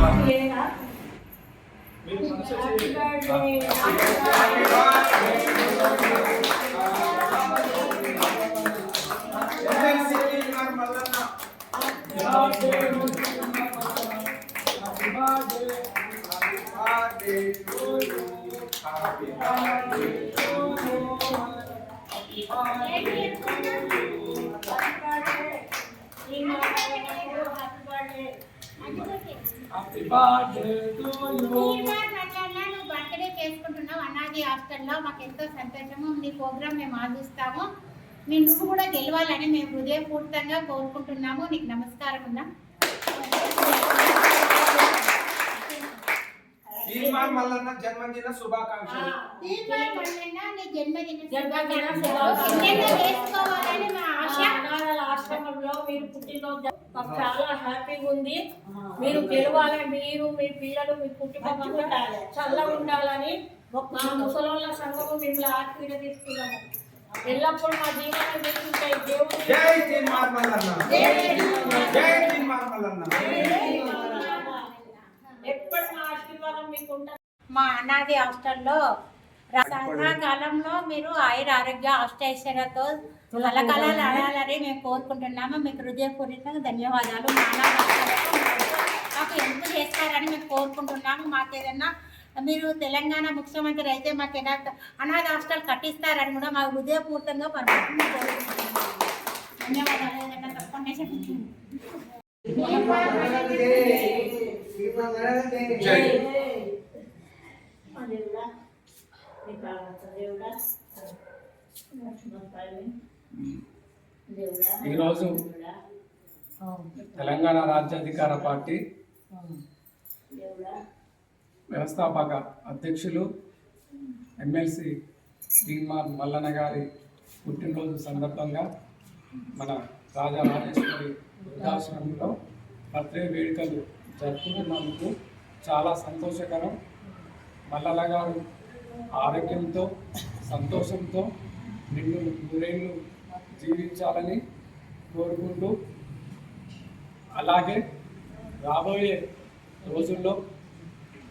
Birthday చేసుకుంటున్నావు అనాది హాస్టల్లో మాకు ఎంతో సంతోషము. నీ ప్రోగ్రామ్ మేము ఆదిస్తాము. నువ్వు కూడా గెలవాలని మేము హృదయపూర్వకంగా కోరుకుంటున్నాము. నీకు నమస్కారం ఉందా. జన్మదిన శుభాకాంక్షలు. నీ జన్మదిన చేసుకోవాలని మా ఆశ. ఆశ్రమంలో మీరు పుట్టినరోజు మాకు చాలా హ్యాపీగా ఉంది. మీరు గెలవాలని, మీరు మీ పిల్లలు మీ కుటుంబం చల్లగా ఉండాలని మా ముసలోళ్ళ సంఘము మిమ్మల్ని ఆశీర్వదిస్తున్నాము. ఎల్లప్పుడూ మా జీవనం చేసుకుంటాయి. దేవుడు ఎప్పుడు మా ఆశీర్వాదం మీకు ఉంటుంది. మా అనాది హాస్టల్లో కాలంలో మీరు ఆయుర ఆరోగ్య అష్టైశ్వర్యతో కలకలాలు ఆడాలని మేము కోరుకుంటున్నాము. మీకు హృదయపూర్వకంగా ధన్యవాదాలు. మా అనాథ హాస్టల్లో మాకు ఎందుకు చేస్తారని మేము కోరుకుంటున్నాము. మాకేదన్నా మీరు తెలంగాణ ముఖ్యమంత్రి అయితే మాకేనా అనాథ హాస్టల్ కట్టిస్తారని కూడా మాకు హృదయపూర్వకంగా పర్మిషన్ కోరుకుంటున్నాము. ధన్యవాదాలు. ఏదన్నా తప్పకుండా ఈరోజు తెలంగాణ రాజ్యాధికార పార్టీ వ్యవస్థాపక అధ్యక్షులు ఎమ్మెల్సీ తీన్మార్ మల్లన్న గారి పుట్టినరోజు సందర్భంగా మన రాజరాజేశ్వరి వృద్ధాశ్రమంలో బర్త్డే వేడుకలు జరుపుకున్నందుకు చాలా సంతోషకరం. మల్లన్న గారు ఆరోగ్యంతో సంతోషంతో నిన్ను నూరేళ్ళు జీవించాలని కోరుకుంటూ, అలాగే రాబోయే రోజుల్లో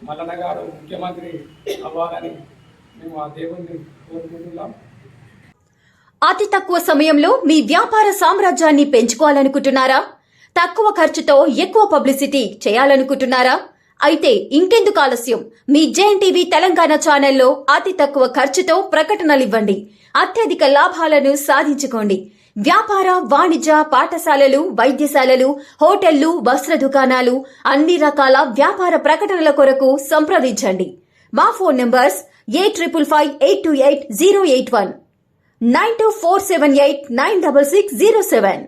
మల్లన్న గారు ముఖ్యమంత్రి అవ్వాలని మేము ఆ దేవుణ్ణి కోరుకుంటున్నాం. అతి తక్కువ సమయంలో మీ వ్యాపార సామ్రాజ్యాన్ని పెంచుకోవాలనుకుంటున్నారా? తక్కువ ఖర్చుతో ఎక్కువ పబ్లిసిటీ చేయాలనుకుంటున్నారా? అయితే ఇంకెందుకు ఆలస్యం? మీ జేఎన్టీవీ తెలంగాణ ఛానల్లో అతి తక్కువ ఖర్చుతో ప్రకటనలివ్వండి. అత్యధిక లాభాలను సాధించుకోండి. వ్యాపార, వాణిజ్య, పాఠశాలలు, వైద్యశాలలు, హోటళ్లు, వస్త్ర దుకాణాలు, అన్ని రకాల వ్యాపార ప్రకటనల కొరకు సంప్రదించండి. మా ఫోన్ నంబర్స్ 8558288081 9247896607.